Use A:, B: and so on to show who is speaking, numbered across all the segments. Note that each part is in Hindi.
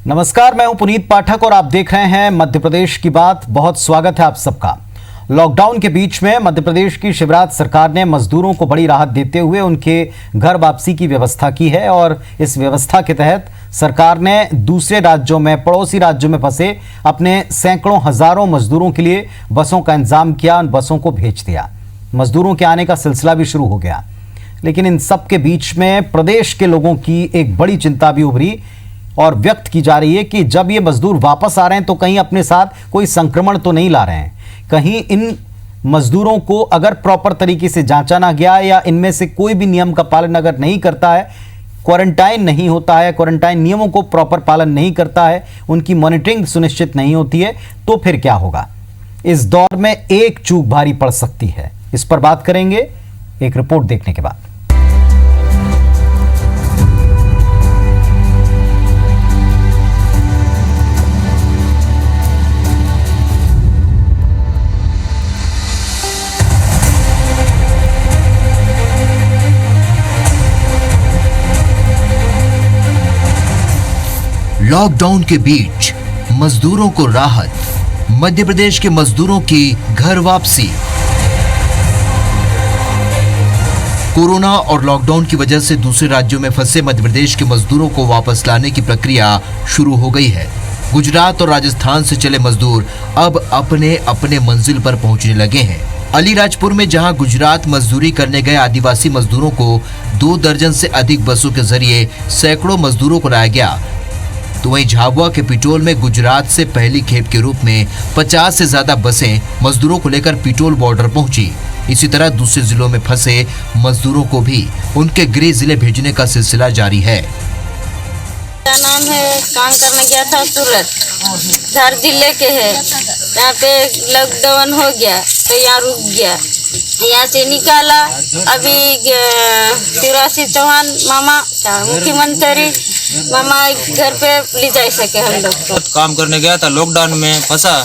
A: नमस्कार, मैं हूं पुनीत पाठक और आप देख रहे हैं मध्य प्रदेश की बात। बहुत स्वागत है आप सबका। लॉकडाउन के बीच में मध्य प्रदेश की शिवराज सरकार ने मजदूरों को बड़ी राहत देते हुए उनके घर वापसी की व्यवस्था की है और इस व्यवस्था के तहत सरकार ने दूसरे राज्यों में, पड़ोसी राज्यों में फंसे अपने सैकड़ों हजारों मजदूरों के लिए बसों का इंतजाम किया, उन बसों को भेज दिया। मजदूरों के आने का सिलसिला भी शुरू हो गया। लेकिन इन सब के बीच में प्रदेश के लोगों की एक बड़ी चिंता भी उभरी और व्यक्त की जा रही है कि जब ये मजदूर वापस आ रहे हैं तो कहीं अपने साथ कोई संक्रमण तो नहीं ला रहे हैं। कहीं इन मजदूरों को अगर प्रॉपर तरीके से जांचा ना गया या इनमें से कोई भी नियम का पालन अगर नहीं करता है, क्वारंटाइन नहीं होता है, क्वारंटाइन नियमों को प्रॉपर पालन नहीं करता है, उनकी मॉनिटरिंग सुनिश्चित नहीं होती है, तो फिर क्या होगा। इस दौर में एक चूक भारी पड़ सकती है। इस पर बात करेंगे एक रिपोर्ट देखने के बाद।
B: लॉकडाउन के बीच मजदूरों को राहत, मध्य प्रदेश के मजदूरों की घर वापसी। कोरोना और लॉकडाउन की वजह से दूसरे राज्यों में फंसे मध्य प्रदेश के मजदूरों को वापस लाने की प्रक्रिया शुरू हो गई है। गुजरात और राजस्थान से चले मजदूर अब अपने अपने मंजिल पर पहुंचने लगे हैं। अलीराजपुर में जहां गुजरात मजदूरी करने गए आदिवासी मजदूरों को 2 दर्जन से अधिक बसों के जरिए सैकड़ों मजदूरों को लाया गया, तो वहीं झाबुआ के पिटोल में गुजरात से पहली खेप के रूप में 50 से ज्यादा बसें मजदूरों को लेकर पिटोल बॉर्डर पहुंची। इसी तरह दूसरे जिलों में फंसे मजदूरों को भी उनके गृह जिले भेजने का सिलसिला जारी है।
C: मेरा नाम है, काम करने गया था सूरत, धार जिले के है। यहाँ पे लॉकडाउन हो गया तो यहाँ रुक गया, यहाँ से निकाला। अभी शिवराज सिंह चौहान मामा मुख्यमंत्री मामा घर पे ले जा सके हम लोग को।
D: काम करने गया था, लॉकडाउन में फंसा।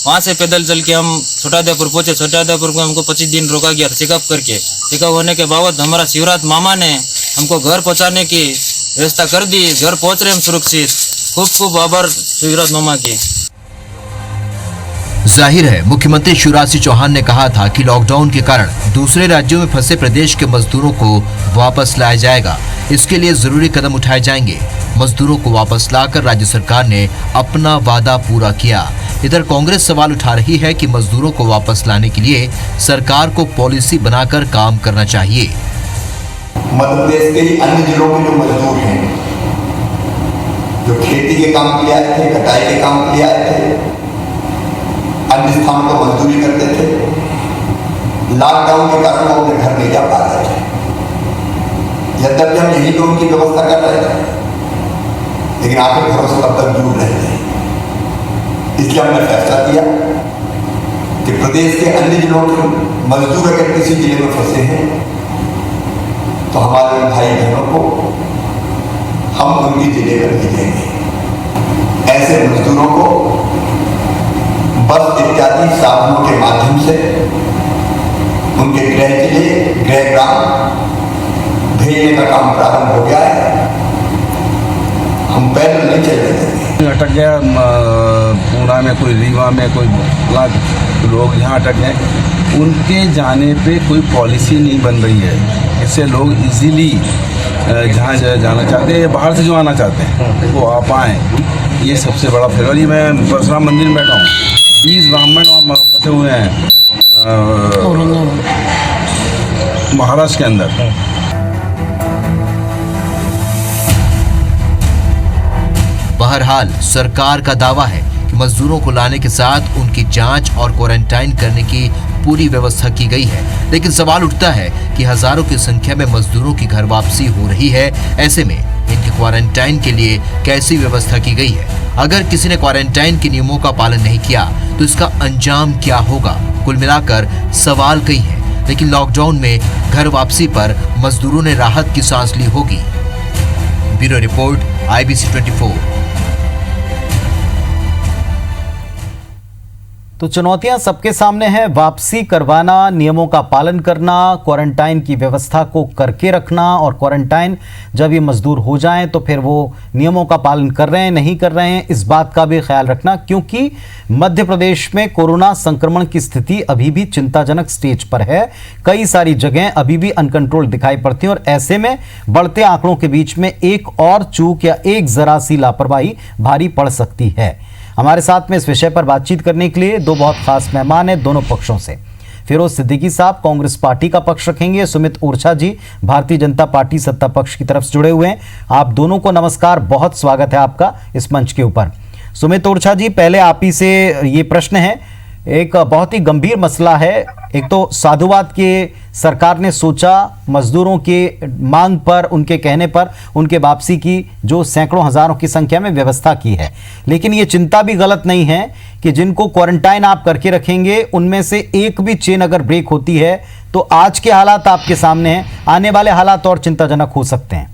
D: वहाँ से पैदल चल के हम छोटाउदेपुर पहुँचे। छोटाउदेपुर को हमको 25 दिन रोका गया चेकअप करके। चेकअप होने के बाद हमारा शिवराज मामा ने हमको घर पहुँचाने की व्यवस्था कर दी। घर पहुँच रहे हम सुरक्षित। खूब खूब आभार शिवराज मामा की।
B: जाहिर है मुख्यमंत्री शिवराज सिंह चौहान ने कहा था कि लॉकडाउन के कारण दूसरे राज्यों में फंसे प्रदेश के मजदूरों को वापस लाया जाएगा। इसके लिए जरूरी कदम उठाए जाएंगे। मजदूरों को वापस लाकर राज्य सरकार ने अपना वादा पूरा किया। इधर कांग्रेस सवाल उठा रही है कि मजदूरों को वापस लाने के लिए सरकार को पॉलिसी बनाकर काम करना चाहिए।
E: मध्य प्रदेश के अन्य जिलों के जो मजदूर हैं, जो खेती के काम के लिए आए थे, कटाई के काम के लिए आए थे, अन्य स्थानों पर मजदूरी करते थे, लॉकडाउन के कारण वो अपने घर नहीं जा पा रहे थे। यद्यपि हम यहीं पर उनकी व्यवस्था कर रहे थे, लेकिन आपके घरों से कब तक दूर रहे थे। इसलिए हमने फैसला किया कि प्रदेश के अन्य जिलों के मजदूर अगर किसी जिले में फंसे हैं तो हमारे भाई बहनों को हम उनके जिले में भेजेंगे। ऐसे मजदूरों को बस इत्यादि साधनों के माध्यम से उनके गृह जिले, गृह ग्राम भेजने का काम प्रारंभ हो गया है। हम पैदल नहीं चल रहे थे।
F: अटक गया पूना में, कोई रीवा में, कोई लोग यहाँ अटक गए। उनके जाने पे कोई पॉलिसी नहीं बन रही है। इससे लोग इजीली जहाँ जाना चाहते हैं, बाहर से जो आना चाहते हैं वो आ पाएँ। ये सबसे बड़ा फेवर। ये मैं परशुराम मंदिर में बैठा हूँ, 20 ब्राह्मण वहाँ फंसे हुए हैं महाराष्ट्र के अंदर।
B: बहरहाल सरकार का दावा है कि मजदूरों को लाने के साथ उनकी जांच और क्वारंटाइन करने की पूरी व्यवस्था की गई है। लेकिन सवाल उठता है कि हजारों की संख्या में मजदूरों की घर वापसी हो रही है। ऐसे में इनके क्वारंटाइन के लिए कैसी व्यवस्था की गई है? अगर किसी ने क्वारंटाइन के नियमों का पालन नहीं किया तो इसका अंजाम क्या होगा? कुल मिलाकर सवाल कई हैं, लेकिन लॉकडाउन में घर वापसी पर मजदूरों ने राहत की सांस ली होगी। Bureau report, IBC 24।
A: तो चुनौतियां सबके सामने हैं। वापसी करवाना, नियमों का पालन करना, क्वारंटाइन की व्यवस्था को करके रखना, और क्वारंटाइन जब ये मजदूर हो जाएं तो फिर वो नियमों का पालन कर रहे हैं नहीं कर रहे हैं, इस बात का भी ख्याल रखना, क्योंकि मध्य प्रदेश में कोरोना संक्रमण की स्थिति अभी भी चिंताजनक स्टेज पर है। कई सारी जगह अभी भी अनकंट्रोल दिखाई पड़ती हैं और ऐसे में बढ़ते आंकड़ों के बीच में एक और चूक या एक जरा सी लापरवाही भारी पड़ सकती है। हमारे साथ में इस विषय पर बातचीत करने के लिए दो बहुत खास मेहमान हैं दोनों पक्षों से। फिरोज सिद्दीकी साहब कांग्रेस पार्टी का पक्ष रखेंगे, सुमित ओरछा जी भारतीय जनता पार्टी सत्ता पक्ष की तरफ से जुड़े हुए हैं। आप दोनों को नमस्कार, बहुत स्वागत है आपका इस मंच के ऊपर। सुमित ओरछा जी, पहले आप ही से ये प्रश्न है, एक बहुत ही गंभीर मसला है। एक तो साधुवाद के सरकार ने सोचा मजदूरों के मांग पर, उनके कहने पर उनके वापसी की जो सैकड़ों हजारों की संख्या में व्यवस्था की है, लेकिन ये चिंता भी गलत नहीं है कि जिनको क्वारंटाइन आप करके रखेंगे उनमें से एक भी चेन अगर ब्रेक होती है तो आज के हालात आपके सामने हैं, आने वाले हालात और चिंताजनक हो सकते हैं।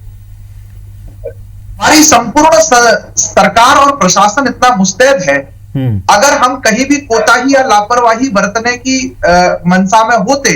G: हमारी संपूर्ण सरकार और प्रशासन इतना मुस्तैद है, अगर हम कहीं भी कोताही या लापरवाही बरतने की मंशा में होते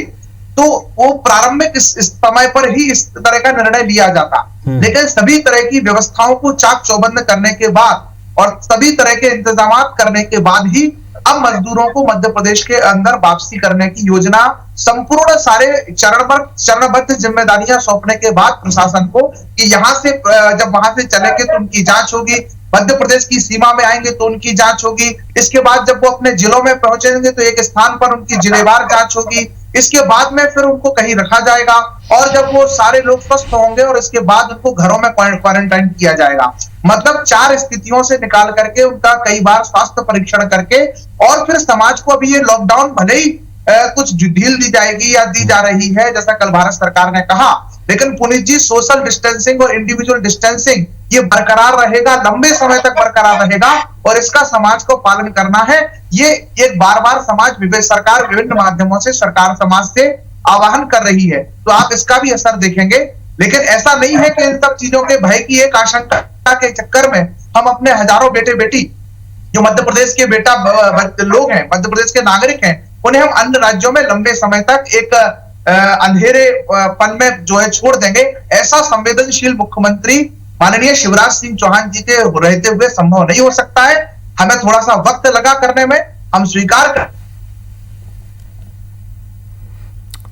G: तो वो प्रारंभिक इस समय पर ही इस तरह का निर्णय लिया जाता। लेकिन सभी तरह की व्यवस्थाओं को चाक चौबंद करने के बाद और सभी तरह के इंतजाम करने के बाद ही अब मजदूरों को मध्य प्रदेश के अंदर वापसी करने की योजना संपूर्ण सारे चरणबद्ध जिम्मेदारियां सौंपने के बाद प्रशासन को कि यहाँ से जब वहां से चलेंगे तो उनकी जांच होगी, मध्य प्रदेश की सीमा में आएंगे तो उनकी जांच होगी, इसके बाद जब वो अपने जिलों में पहुंचेंगे तो एक स्थान पर उनकी जिलेवार जांच होगी, इसके बाद में फिर उनको कहीं रखा जाएगा और जब वो सारे लोग स्वस्थ होंगे और इसके बाद उनको घरों में क्वारंटाइन किया जाएगा। मतलब 4 स्थितियों से निकाल करके उनका कई बार स्वास्थ्य परीक्षण करके और फिर समाज को अभी ये लॉकडाउन भले ही कुछ ढील दी जाएगी या दी जा रही है जैसा कल भारत सरकार ने कहा, लेकिन पुनीत जी सोशल डिस्टेंसिंग और इंडिविजुअल डिस्टेंसिंग ये बरकरार रहेगा, लंबे समय तक बरकरार रहेगा और इसका समाज को पालन करना है। ये एक बार सरकार विभिन्न माध्यमों से सरकार समाज से आह्वान कर रही है, तो आप इसका भी असर देखेंगे। लेकिन ऐसा नहीं है कि इन सब चीजों के भय की एक आशंका के चक्कर में हम अपने हजारों बेटे बेटी जो मध्य प्रदेश के लोग हैं, मध्य प्रदेश के नागरिक हैं, उन्हें हम अन्य राज्यों में लंबे समय तक एक अंधेरे पन में जो है छोड़ देंगे। ऐसा संवेदनशील मुख्यमंत्री माननीय शिवराज सिंह चौहान जी के रहते हुए संभव नहीं हो सकता है। हमें थोड़ा सा वक्त लगा करने में, हम स्वीकार कर।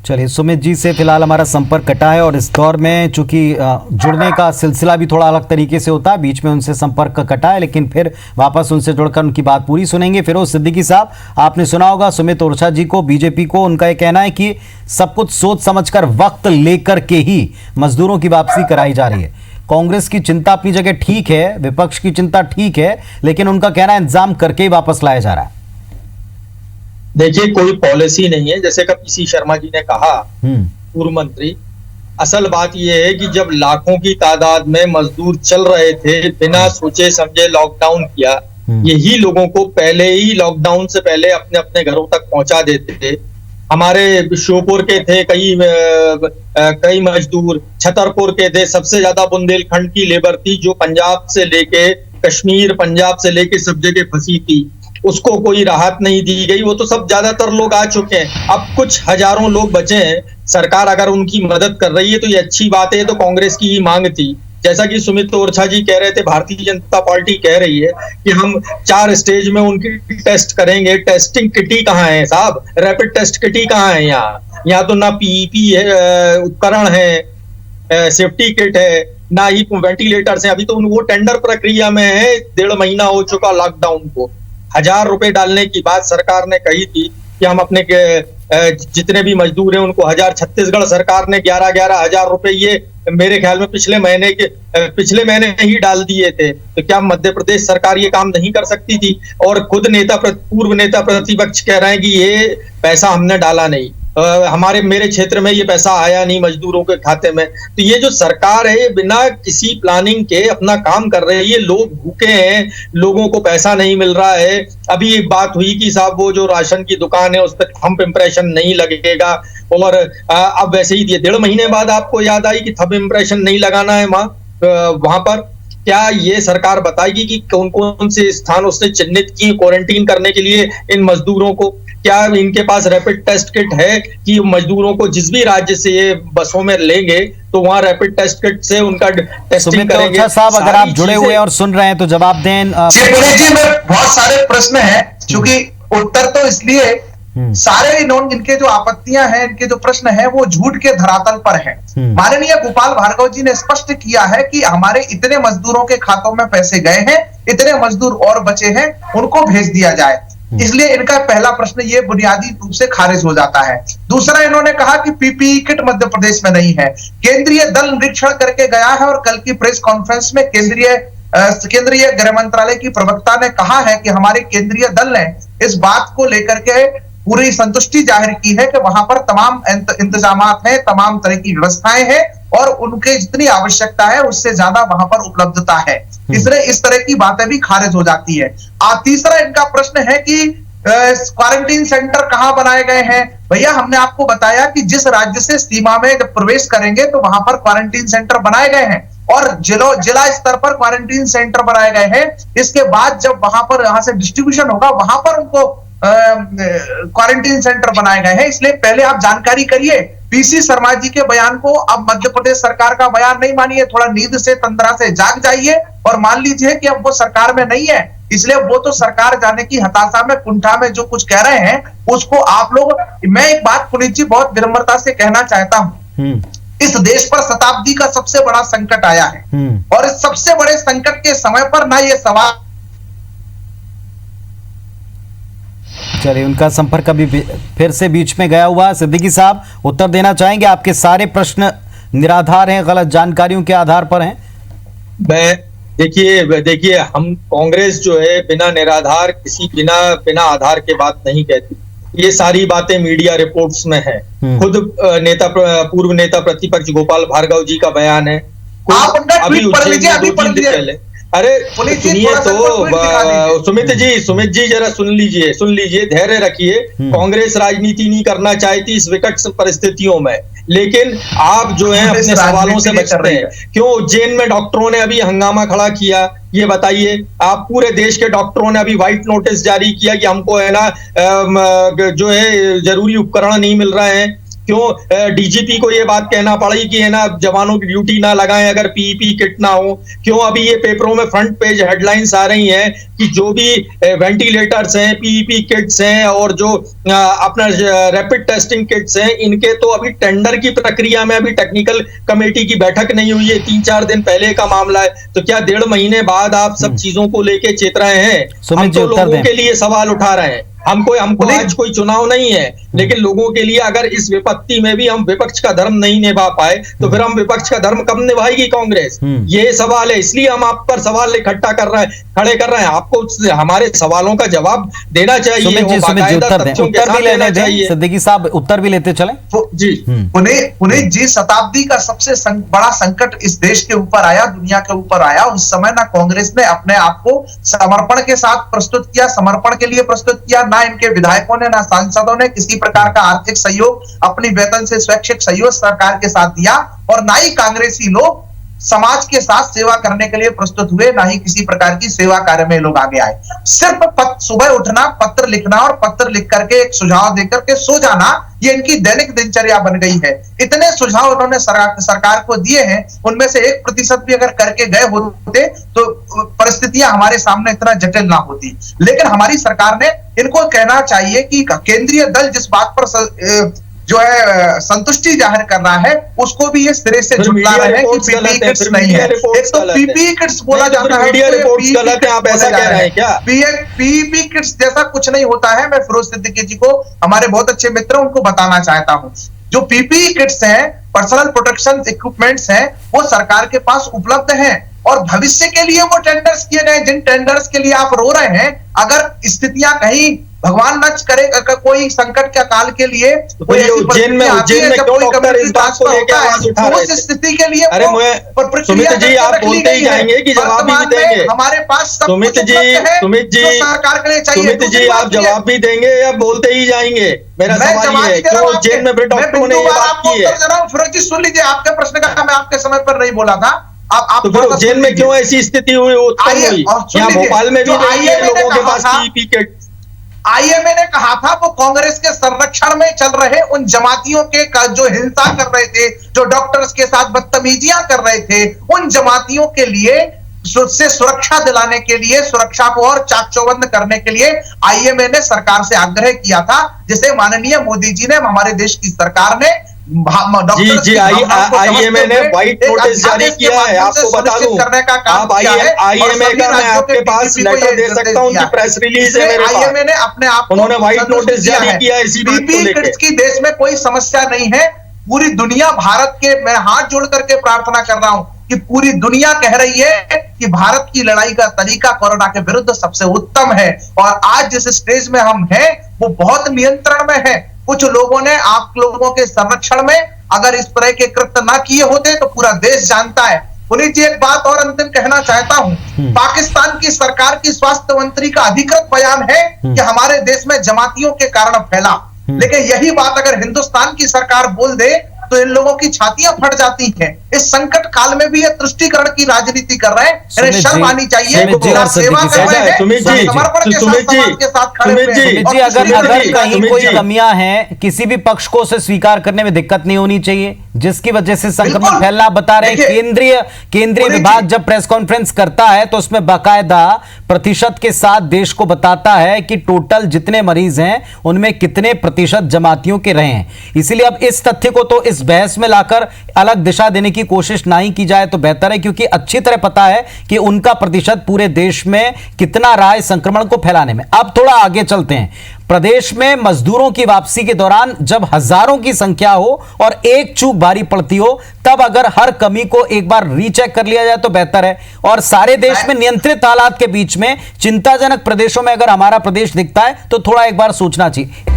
A: चलिए, सुमित जी से फिलहाल हमारा संपर्क कटा है और इस दौर में चूंकि जुड़ने का सिलसिला भी थोड़ा अलग तरीके से होता है, बीच में उनसे संपर्क कटा है, लेकिन फिर वापस उनसे जुड़कर उनकी बात पूरी सुनेंगे। फिरोज सिद्दीकी साहब, आपने सुना होगा सुमित ओरछा जी को, बीजेपी को, उनका यह कहना है कि सब कुछ सोच समझकर वक्त लेकर के ही मजदूरों की वापसी कराई जा रही है। कांग्रेस की चिंता अपनी जगह ठीक है, विपक्ष की चिंता ठीक है, लेकिन उनका कहना है इंतजाम करके ही वापस लाया जा रहा है।
H: देखिए, कोई पॉलिसी नहीं है, जैसे कि पीसी शर्मा जी ने कहा, पूर्व मंत्री। असल बात यह है कि जब लाखों की तादाद में मजदूर चल रहे थे, बिना सोचे समझे लॉकडाउन किया, यही लोगों को पहले ही लॉकडाउन से पहले अपने अपने घरों तक पहुंचा देते थे। हमारे श्योपुर के थे कई मजदूर, छतरपुर के थे, सबसे ज्यादा बुंदेलखंड की लेबर थी जो पंजाब से लेके कश्मीर, पंजाब से लेके सब जगह फंसी थी, उसको कोई राहत नहीं दी गई। वो तो सब ज्यादातर लोग आ चुके हैं, अब कुछ हजारों लोग बचे हैं। सरकार अगर उनकी मदद कर रही है तो ये अच्छी बात है, तो कांग्रेस की ही मांग थी। जैसा कि सुमित ओरछा जी कह रहे थे, भारतीय जनता पार्टी कह रही है कि हम 4 स्टेज में उनकी टेस्ट करेंगे। टेस्टिंग किट ही कहाँ है साहब, रैपिड टेस्ट किट ही कहाँ है? यहाँ तो ना पीईपी है, उपकरण है, सेफ्टी किट है, ना ही वेंटिलेटर्स है। अभी तो वो टेंडर प्रक्रिया में है, 1.5 महीना हो चुका लॉकडाउन को। 1000 रुपए डालने की बात सरकार ने कही थी कि हम अपने जितने भी मजदूर हैं उनको 1000, छत्तीसगढ़ सरकार ने 11,000 रुपए ये मेरे ख्याल में पिछले महीने ही डाल दिए थे। तो क्या मध्य प्रदेश सरकार ये काम नहीं कर सकती थी? और खुद पूर्व नेता प्रतिपक्ष कह रहे हैं कि ये पैसा हमने डाला नहीं, मेरे क्षेत्र में ये पैसा आया नहीं मजदूरों के खाते में। तो ये जो सरकार है बिना किसी प्लानिंग के अपना काम कर रही है। लोग भूखे हैं, लोगों को पैसा नहीं मिल रहा है। अभी एक बात हुई कि साहब वो जो राशन की दुकान है उस पर थंब इम्प्रेशन नहीं लगेगा, और अब वैसे ही 1.5 महीने बाद आपको याद आई कि थंब इम्प्रेशन नहीं लगाना है वहां पर। क्या ये सरकार बताएगी कि कौन कौन से स्थान उसने चिन्हित किए क्वारंटीन करने के लिए इन मजदूरों को? क्या इनके पास रैपिड टेस्ट किट है कि मजदूरों को जिस भी राज्य से ये बसों में लेंगे तो वहां रैपिड टेस्ट किट से उनका टेस्टिंग करेंगे?
A: साहब, अगर आप जुड़े हुए और सुन रहे हैं तो जवाब दें।
G: जी, में बहुत सारे प्रश्न हैं, क्योंकि उत्तर तो इसलिए सारे इनके जो आपत्तियां हैं, इनके जो प्रश्न हैं, वो झूठ के धरातल पर हैं। माननीय गोपाल भार्गव जी ने स्पष्ट किया है कि हमारे इतने मजदूरों के खातों में पैसे गए हैं, इतने मजदूर और बचे हैं, उनको भेज दिया जाए। इसलिए इनका पहला प्रश्न ये बुनियादी रूप से खारिज हो जाता है। दूसरा, इन्होंने कहा कि पीपीई किट मध्य प्रदेश में नहीं है। केंद्रीय दल निरीक्षण करके गया है और कल की प्रेस कॉन्फ्रेंस में केंद्रीय गृह मंत्रालय की प्रवक्ता ने कहा है कि हमारे केंद्रीय दल ने इस बात को लेकर के पूरी संतुष्टि जाहिर की है कि वहां पर तमाम इंतजामात हैं, तमाम तरह की व्यवस्थाएं हैं और उनके जितनी आवश्यकता है उससे ज्यादा वहां पर उपलब्धता है। इसलिए इस तरह की बातें भी खारिज हो जाती है। तीसरा इनका प्रश्न है कि क्वारंटीन सेंटर कहां बनाए गए हैं। भैया, हमने आपको बताया कि जिस राज्य से सीमा में जब प्रवेश करेंगे तो वहां पर क्वारंटीन सेंटर बनाए गए हैं और जिला स्तर पर क्वारंटीन सेंटर बनाए गए हैं। इसके बाद जब वहां पर यहां से डिस्ट्रीब्यूशन होगा वहां पर उनको क्वारंटीन सेंटर बनाए गए हैं। इसलिए पहले आप जानकारी करिए पीसी शर्मा जी के बयान को। अब मध्य प्रदेश सरकार का बयान नहीं मानिए, थोड़ा नींद से तंद्रा से जाग जाइए और मान लीजिए कि अब वो सरकार में नहीं है, इसलिए वो तो सरकार जाने की हताशा में, कुंठा में जो कुछ कह रहे हैं उसको आप लोग। मैं एक बात पुनीत जी बहुत विनम्रता से कहना चाहता हूं, इस देश पर शताब्दी का सबसे बड़ा संकट आया है और इस सबसे बड़े संकट के समय पर ना ये सवाल।
A: चलिए, उनका संपर्क अभी फिर से बीच में गया हुआ। सिद्दीकी साहब, उत्तर देना चाहेंगे? आपके सारे प्रश्न निराधार हैं, गलत जानकारियों के आधार पर हैं।
H: देखिए हम कांग्रेस जो है बिना निराधार बिना आधार के बात नहीं कहती। ये सारी बातें मीडिया रिपोर्ट्स में है। खुद पूर्व नेता प्रतिपक्ष गोपाल भार्गव जी का बयान है। अभी पहले अरे सुनिए तो सुमित जी जरा सुन लीजिए, धैर्य रखिए। कांग्रेस राजनीति नहीं करना चाहती इस विकट परिस्थितियों में, लेकिन आप जो है अपने सवालों से बचते हैं। क्यों उज्जैन में डॉक्टरों ने अभी हंगामा खड़ा किया, ये बताइए आप? पूरे देश के डॉक्टरों ने अभी व्हाइट नोटिस जारी किया कि हमको है ना जो है जरूरी उपकरण नहीं मिल रहे हैं। क्यों डीजीपी को ये बात कहना पड़ी कि है ना जवानों की ड्यूटी ना लगाएं अगर पीईपी किट ना हो? क्यों अभी ये पेपरों में फ्रंट पेज हेडलाइंस आ रही हैं कि जो भी वेंटिलेटर्स हैं, पीईपी किट्स हैं और जो अपना रैपिड टेस्टिंग किट्स हैं, इनके तो अभी टेंडर की प्रक्रिया में अभी टेक्निकल कमेटी की बैठक नहीं हुई है, 3-4 दिन पहले का मामला है। तो क्या 1.5 महीने बाद आप सब चीजों को लेके चेत रहे हैं? हम तो लोगों के लिए सवाल उठा रहे हैं। हमको आज कोई चुनाव नहीं है, लेकिन लोगों के लिए अगर इस विपत्ति में भी हम विपक्ष का धर्म नहीं निभा पाए तो फिर हम विपक्ष का धर्म कब निभाएगी कांग्रेस? ये सवाल है, इसलिए हम आप पर सवाल इकट्ठा खड़े कर रहे हैं। आपको हमारे सवालों का जवाब देना चाहिए,
A: सिद्दीकी साहब उत्तर भी लेते चले
G: जी। पुनीत जी, शताब्दी का सबसे बड़ा संकट इस देश के ऊपर आया, दुनिया के ऊपर आया। उस समय ना कांग्रेस ने अपने आप को समर्पण के साथ प्रस्तुत किया, समर्पण के लिए प्रस्तुत किया, ना इनके विधायकों ने, ना सांसदों ने किसी प्रकार का आर्थिक सहयोग, अपनी वेतन से स्वैच्छिक सहयोग सरकार के साथ दिया और ना ही कांग्रेसी लोग समाज के साथ सेवा करने के लिए प्रस्तुत हुए, ना ही किसी प्रकार की सेवा कार्य में लोग आगे आए। सिर्फ सुबह उठना, पत्र लिखना और पत्र लिख करके एक सुझाव देकर के सो जाना, ये इनकी दैनिक दिनचर्या बन गई है। इतने सुझाव उन्होंने सरकार को दिए हैं, उनमें से 1% भी अगर करके गए होते तो परिस्थितियां हमारे सामने इतना जटिल ना होती। लेकिन हमारी सरकार ने, इनको कहना चाहिए कि केंद्रीय दल जिस बात पर जो है संतुष्टि जाहिर कर रहा है, उसको भी ये सिरे से झुठला रहे हैं कि पीपीई किट्स नहीं है। एक तो पीपीई किट्स बोला जाता है, पीपीई किट्स जैसा कुछ नहीं होता है। मैं फिरोज सिद्दीकी जी को, हमारे बहुत अच्छे मित्र, उनको बताना चाहता हूं, जो पीपीई किट्स हैं, पर्सनल प्रोटेक्शन इक्विपमेंट्स हैं, वो सरकार के पास उपलब्ध हैं और भविष्य के लिए वो टेंडर्स किए गए। जिन टेंडर्स के लिए आप रो रहे हैं, अगर स्थितियां कहीं भगवान न करे, कोई संकट के काल के लिए कोई ऐसी परिस्थिति आती है जब कोई कम्युनिटी ट्रांसफर होता है, उस स्थिति के लिए
H: सुमित जी आप बोलते ही जाएंगे कि जवाब भी देंगे।
G: हमारे पास
H: सुमित जी
G: सरकार के लिए चाहिए।
H: सुमित जी आप जवाब भी देंगे या बोलते ही जाएंगे? मेरा सवाल ये है, क्यों उज्जैन में डॉक्टरों ने ये बात की है?
G: फिरोज जी सुन लीजिए, आपके प्रश्न का मैं आपके समय पर नहीं बोला था। आप
H: तो फिर जेल में क्यों ऐसी स्थिति हुई, उत्पन्न हुई? यहाँ भोपाल में भी नहीं है लोगों के पास पीपीई किट।
G: आईएमए ने कहा था वो कांग्रेस के संरक्षण में चल रहे उन जमातियों के जो हिंसा कर रहे थे, जो डॉक्टर्स के साथ बदतमीजियां कर रहे थे, उन जमातियों के लिए से सुरक्षा दिलाने के लिए, सुरक्षा को और चाक चौबंद करने के लिए आईएमए ने सरकार से आग्रह किया था, जिसे माननीय मोदी जी ने, हमारे देश की सरकार ने
H: जी आईएमए ने व्हाइट नोटिस जारी किया है। आपको बता दूं, आप आईएमए का मैं आपके पास लेटर दे सकता हूं, उनकी प्रेस रिलीज है मेरे पास।
G: आईएमए ने अपने आप
H: उन्होंने व्हाइट नोटिस जारी किया है इसी बात को लेकर।
G: की देश में कोई समस्या नहीं है। पूरी दुनिया भारत के, मैं हाथ जोड़ करके प्रार्थना कर रहा हूं कि पूरी दुनिया कह रही है कि भारत की लड़ाई का तरीका कोरोना के विरुद्ध सबसे उत्तम है, और आज जिस स्टेज में हम हैं वो बहुत नियंत्रण में है। कुछ लोगों ने आप लोगों के संरक्षण में अगर इस तरह के कृत्य ना किए होते तो पूरा देश जानता है। पुनीत जी, एक बात और अंतिम कहना चाहता हूं, पाकिस्तान की सरकार की स्वास्थ्य मंत्री का अधिकृत बयान है कि हमारे देश में जमातियों के कारण फैला, लेकिन यही बात अगर हिंदुस्तान की सरकार बोल दे तो इन लोगों की छातियां फट जाती हैं। इस संकट काल में भी ये तुष्टीकरण की राजनीति कर रहे हैं, इन्हें शर्म आनी चाहिए। सेवा कर रहे हैं, समर्पण के साथ समाज के साथ खड़े हुए हैं।
A: अगर कहीं कोई कमियां हैं, किसी भी पक्ष को उसे स्वीकार करने में दिक्कत नहीं होनी चाहिए, जिसकी वजह से संक्रमण फैलना। बता रहे केंद्रीय विभाग जब प्रेस कॉन्फ्रेंस करता है तो उसमें बाकायदा प्रतिशत के साथ देश को बताता है कि टोटल जितने मरीज हैं उनमें कितने प्रतिशत जमातियों के रहे हैं। इसीलिए अब इस तथ्य को तो इस बहस में लाकर अलग दिशा देने की कोशिश ना ही की जाए तो बेहतर है, क्योंकि अच्छी तरह पता है कि उनका प्रतिशत पूरे देश में कितना रहा है संक्रमण को फैलाने में। अब थोड़ा आगे चलते हैं। प्रदेश में मजदूरों की वापसी के दौरान जब हजारों की संख्या हो और एक चूक भारी पड़ती हो, तब अगर हर कमी को एक बार रीचेक कर लिया जाए तो बेहतर है। और सारे देश में नियंत्रित हालात के बीच में चिंताजनक प्रदेशों में अगर हमारा प्रदेश दिखता है तो थोड़ा एक बार सोचना चाहिए।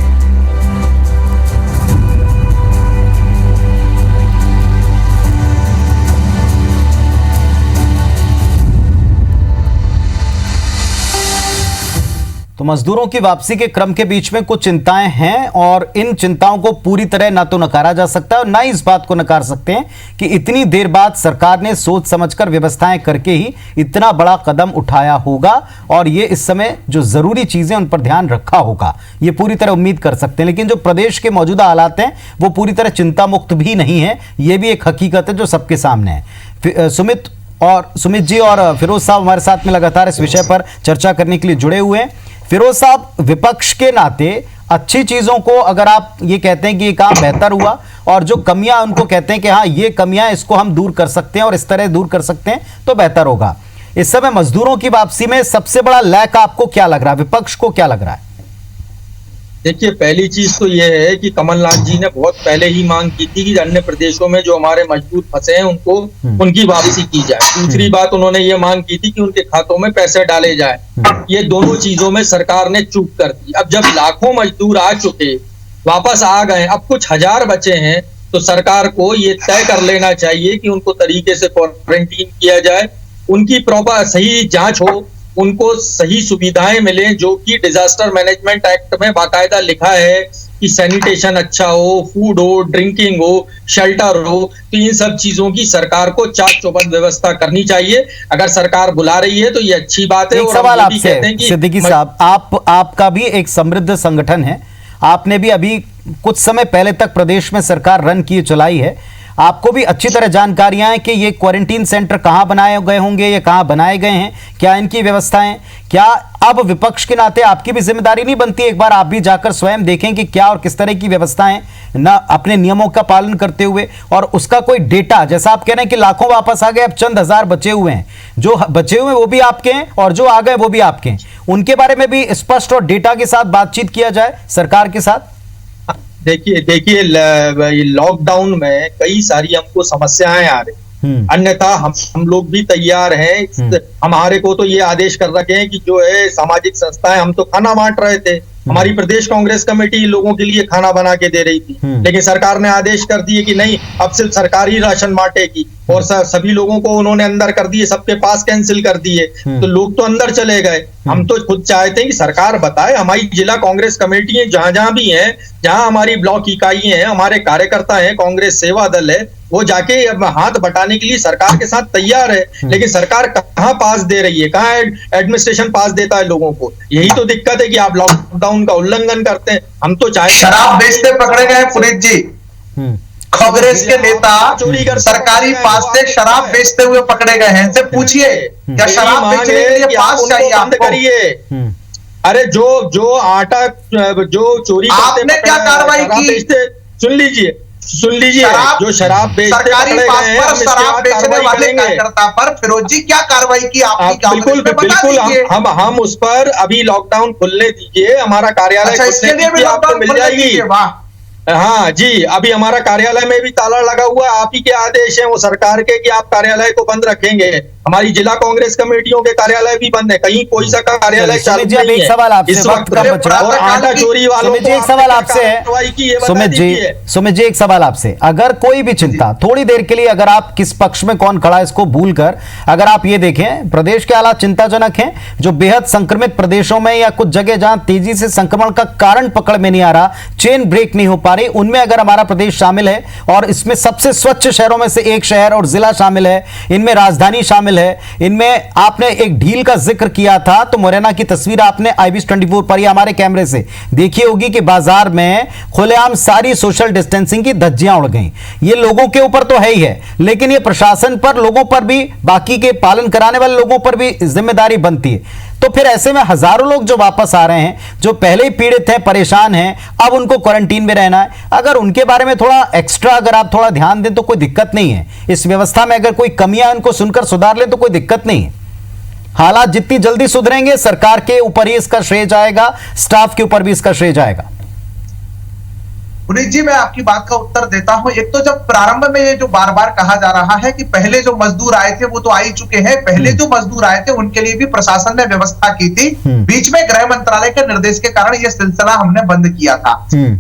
A: तो मजदूरों की वापसी के क्रम के बीच में कुछ चिंताएं हैं, और इन चिंताओं को पूरी तरह ना तो नकारा जा सकता है और ना ही इस बात को नकार सकते हैं कि इतनी देर बाद सरकार ने सोच समझकर व्यवस्थाएं करके ही इतना बड़ा कदम उठाया होगा, और ये इस समय जो जरूरी चीजें उन पर ध्यान रखा होगा, ये पूरी तरह उम्मीद कर सकते हैं। लेकिन जो प्रदेश के मौजूदा हालात हैं वो पूरी तरह चिंता मुक्त भी नहीं है, ये भी एक हकीकत है जो सबके सामने है। सुमित जी और फिरोज साहब हमारे साथ में लगातार इस विषय पर चर्चा करने के लिए जुड़े हुए हैं। फिरोज साहब, विपक्ष के नाते अच्छी चीजों को अगर आप ये कहते हैं कि ये काम बेहतर हुआ, और जो कमियां उनको कहते हैं कि हाँ ये कमियां इसको हम दूर कर सकते हैं और इस तरह दूर कर सकते हैं तो बेहतर होगा, इस समय मजदूरों की वापसी में सबसे बड़ा लैक आपको क्या लग रहा है, विपक्ष को क्या लग रहा है?
H: देखिए, पहली चीज तो यह है कि कमलनाथ जी ने बहुत पहले ही मांग की थी कि अन्य प्रदेशों में जो हमारे मजदूर फंसे हैं उनको उनकी वापसी की जाए। दूसरी बात उन्होंने ये मांग की थी कि उनके खातों में पैसे डाले जाए। ये दोनों चीजों में सरकार ने चूक कर दी। अब जब लाखों मजदूर आ चुके, वापस आ गए, अब कुछ हजार बचे हैं, तो सरकार को ये तय कर लेना चाहिए कि उनको तरीके से क्वारंटीन किया जाए, उनकी प्रॉपर सही जांच हो, उनको सही सुविधाएं मिलें, जो कि डिजास्टर मैनेजमेंट एक्ट में बाकायदा लिखा है कि सैनिटेशन अच्छा हो, फूड हो, ड्रिंकिंग हो, शेल्टर हो। तो इन सब चीजों की सरकार को चाक चौबंद व्यवस्था करनी चाहिए। अगर सरकार बुला रही है तो ये अच्छी बात है।
A: एक सवाल आपसे सिद्दीकी साहब, आपका भी एक समृद्ध संगठन है, आपने भी अभी कुछ समय पहले तक प्रदेश में सरकार रन की चलाई है, आपको भी अच्छी तरह जानकारियां हैं कि ये क्वारंटीन सेंटर कहां बनाए गए होंगे या कहां बनाए गए हैं, क्या इनकी व्यवस्थाएं, क्या अब विपक्ष के नाते आपकी भी जिम्मेदारी नहीं बनती एक बार आप भी जाकर स्वयं देखें कि क्या और किस तरह की व्यवस्थाएं ना अपने नियमों का पालन करते हुए, और उसका कोई डेटा, जैसा आप कह रहे हैं कि लाखों वापस आ गए, अब चंद हजार बचे हुए हैं, जो बचे हुए वो भी आपके हैं और जो आ गए वो भी आपके हैं, उनके बारे में भी स्पष्ट और डेटा के साथ बातचीत किया जाए सरकार के साथ?
H: देखिए लॉकडाउन में कई सारी हमको समस्याएं आ रही, अन्यथा हम लोग भी तैयार हैं। हमारे को तो ये आदेश कर रखे हैं कि जो है सामाजिक संस्थाएं, हम तो खाना बांट रहे थे, हमारी प्रदेश कांग्रेस कमेटी लोगों के लिए खाना बना के दे रही थी, लेकिन सरकार ने आदेश कर दिए कि नहीं, अब सिर्फ सरकारी राशन बांटेगी, और सभी लोगों को उन्होंने अंदर कर दिए, सबके पास कैंसिल कर दिए, तो लोग तो अंदर चले गए। हम तो खुद चाहते हैं कि सरकार बताए, हमारी जिला कांग्रेस कमेटी जहां जहां भी हैं, जहां हमारी ब्लॉक इकाई हैं, हमारे कार्यकर्ता हैं, कांग्रेस सेवा दल है, वो जाके अब हाथ बटाने के लिए सरकार के साथ तैयार है, लेकिन सरकार कहाँ पास दे रही है, कहाँ एडमिनिस्ट्रेशन पास देता है लोगों को। यही तो दिक्कत है कि आप लॉकडाउन का उल्लंघन करते हैं। हम तो चाहे
G: शराब बेचते पकड़े गए पुनीत जी, कांग्रेस के नेता सरकारी पास से शराब बेचते हुए पकड़े गए हैं, इनसे पूछिए क्या शराब बेचने के लिए पास चाहिए आपको?
H: करिए। अरे जो आटा जो चोरी
G: आपने क्या कार्रवाई की?
H: सुन लीजिए जो शराब बेचते
G: सरकारी पास पर शराब बेचने वाले कार्यकर्ता पर फिरोजी क्या कार्रवाई की आपकी?
H: बिल्कुल हम उस पर अभी लॉकडाउन खुलने दीजिए, हमारा कार्यालय
G: इसके लिए भी
H: आपको मिल जाएगी। हाँ जी, अभी हमारा कार्यालय में भी ताला लगा हुआ है, आप ही के आदेश हैं वो सरकार के कि आप कार्यालय को बंद रखेंगे। हमारी जिला कांग्रेस कमेटियों के कार्यालय भी बंद है, कहीं कोई सा कार्यालय चालू नहीं है।
A: एक सवाल आपसे, वक्त कम बच रहा है।
H: आटा चोरी वालों
A: को एक सवाल आपसे है सुमित जी, एक सवाल आपसे, अगर कोई भी चिंता थोड़ी देर के लिए, अगर आप किस पक्ष में कौन खड़ा है इसको भूलकर अगर आप ये देखें, प्रदेश के हालात चिंताजनक हैं। जो बेहद संक्रमित प्रदेशों में या कुछ जगह जहां तेजी से संक्रमण का कारण पकड़ में नहीं आ रहा, चेन ब्रेक नहीं हो पा रही, उनमें अगर हमारा प्रदेश शामिल है और इसमें सबसे स्वच्छ शहरों में से एक शहर और जिला शामिल है, इनमें राजधानी शामिल है, इनमें आपने एक ढील का जिक्र किया था, तो मुरैना की तस्वीर आपने IBS 24 पर या हमारे कैमरे से देखी होगी कि बाजार में खुलेआम सारी सोशल डिस्टेंसिंग की धज्जियां उड़ गई। ये लोगों के ऊपर तो है ही है, लेकिन ये प्रशासन पर, लोगों पर भी, बाकी के पालन कराने वाले लोगों पर भी जिम्मेदारी बनती है। तो फिर ऐसे में हजारों लोग जो वापस आ रहे हैं, जो पहले ही पीड़ित हैं, परेशान हैं, अब उनको क्वारंटीन में रहना है, अगर उनके बारे में थोड़ा एक्स्ट्रा अगर आप थोड़ा ध्यान दें तो कोई दिक्कत नहीं है। इस व्यवस्था में अगर कोई कमियां उनको सुनकर सुधार लें तो कोई दिक्कत नहीं है। हालात जितनी जल्दी सुधरेंगे, सरकार के ऊपर ही इसका श्रेय जाएगा, स्टाफ के ऊपर भी इसका श्रेय जाएगा।
G: पुनीत जी, मैं आपकी बात का उत्तर देता हूं। एक तो जब प्रारंभ में ये जो बार बार कहा जा रहा है कि पहले जो मजदूर आए थे वो तो आ ही चुके हैं, पहले जो मजदूर आए थे उनके लिए भी प्रशासन ने व्यवस्था की थी। बीच में गृह मंत्रालय के निर्देश के कारण ये सिलसिला हमने बंद किया था।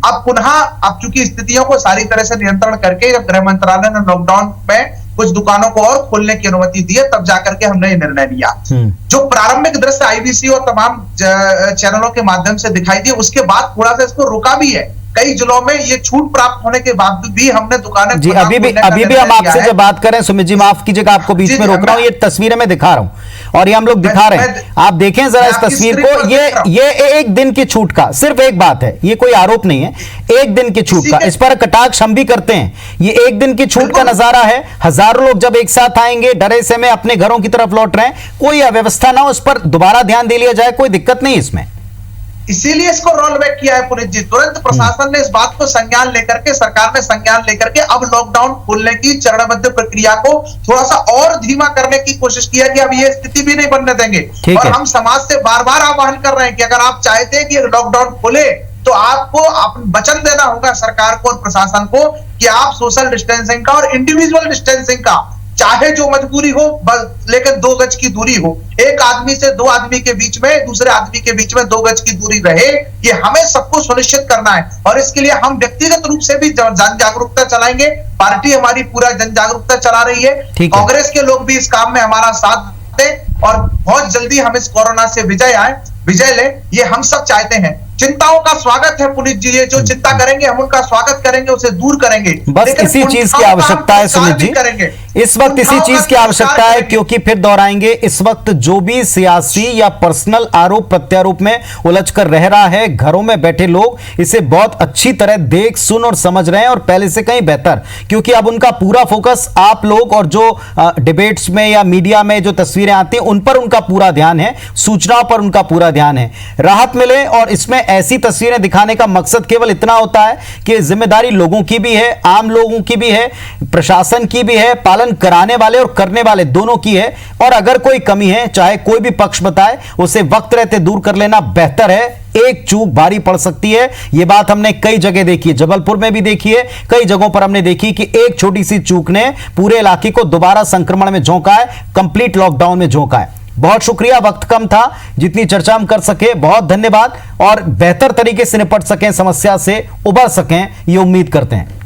G: अब पुनः अब चूंकि स्थितियों को सारी तरह से नियंत्रण करके जब गृह मंत्रालय ने लॉकडाउन में कुछ दुकानों को और खोलने की अनुमति दी है, तब जाकर के हमने ये निर्णय लिया। जो प्रारंभिक दृश्य IBC और तमाम चैनलों के माध्यम से दिखाई दिए, उसके बाद थोड़ा सा इसको रोका भी है। कई जिलों में ये छूट प्राप्त होने के बावजूद भी हमने दुकानें
A: जी अभी भी हम आपसे जब बात करें, सुमित जी माफ कीजिएगा, आपको बीच में रोक रहा हूं, ये तस्वीरें मैं दिखा रहा हूं और ये हम लोग दिखा रहे हैं, आप देखें जरा इस तस्वीर को। ये एक दिन की छूट का सिर्फ एक बात है, ये कोई आरोप नहीं है, एक दिन की छूट का, इस पर कटाक्ष हम भी करते हैं। ये एक दिन की छूट का नजारा है, हजारों लोग जब एक साथ आएंगे, डरे से में अपने घरों की तरफ लौट रहे हैं, कोई अव्यवस्था ना हो, उस पर दोबारा ध्यान दे लिया जाए, कोई दिक्कत नहीं इसमें।
G: इसीलिए इसको रोल बैक किया है पुनीत जी। तुरंत प्रशासन ने इस बात को संज्ञान लेकर के, सरकार ने संज्ञान लेकर के अब लॉकडाउन खोलने की चरणबद्ध प्रक्रिया को थोड़ा सा और धीमा करने की कोशिश की है कि अब ये स्थिति भी नहीं बनने देंगे। और हम समाज से बार बार आह्वान कर रहे हैं कि अगर आप चाहते हैं कि लॉकडाउन खुले तो आपको वचन देना होगा सरकार को और प्रशासन को कि आप सोशल डिस्टेंसिंग का और इंडिविजुअल डिस्टेंसिंग का, चाहे जो मजबूरी हो, लेकिन 2 गज की दूरी हो, एक आदमी से 2 आदमी के बीच में, दूसरे आदमी के बीच में 2 गज की दूरी रहे, ये हमें सबको सुनिश्चित करना है। और इसके लिए हम व्यक्तिगत रूप से भी जन जागरूकता चलाएंगे, पार्टी हमारी पूरा जन जागरूकता चला रही है, कांग्रेस के लोग भी इस काम में हमारा साथ दें और बहुत जल्दी हम इस कोरोना से विजय ले, ये हम सब चाहते हैं। चिंताओं का स्वागत है पुनीत जी, ये जो चिंता करेंगे हम उनका स्वागत करेंगे, उसे दूर करेंगे।
A: बस इसी चीज की आवश्यकता है सुमित जी, इस वक्त इसी चीज की आवश्यकता है, क्योंकि फिर दोहराएंगे, इस वक्त जो भी सियासी या पर्सनल आरोप प्रत्यारोप में उलझकर रह रहा है, घरों में बैठे लोग इसे बहुत अच्छी तरह देख सुन और समझ रहे हैं, और पहले से कहीं बेहतर, क्योंकि अब उनका पूरा फोकस आप लोग और जो डिबेट्स में या मीडिया में जो तस्वीरें आती हैं उन पर उनका पूरा ध्यान है, सूचनाओं पर उनका पूरा ध्यान है। राहत मिले, और इसमें ऐसी तस्वीरें दिखाने का मकसद केवल इतना होता है कि जिम्मेदारी लोगों की भी है, आम लोगों की भी है, प्रशासन की भी है, पालन कराने वाले और करने वाले दोनों की है। और अगर कोई कमी है, चाहे कोई भी पक्ष बताए, उसे वक्त रहते दूर कर लेना बेहतर है। एक चूक भारी पड़ सकती है, यह बात हमने कई जगह देखी है, जबलपुर में भी देखी है, कई जगहों पर हमने देखी कि एक छोटी सी चूक ने पूरे इलाके को दोबारा संक्रमण में झोंका है, कंप्लीट लॉकडाउन में झोंका है। बहुत शुक्रिया, वक्त कम था, जितनी चर्चा हम कर सके बहुत धन्यवाद, और बेहतर तरीके से निपट सकें, समस्या से उबर सकें, ये उम्मीद करते हैं।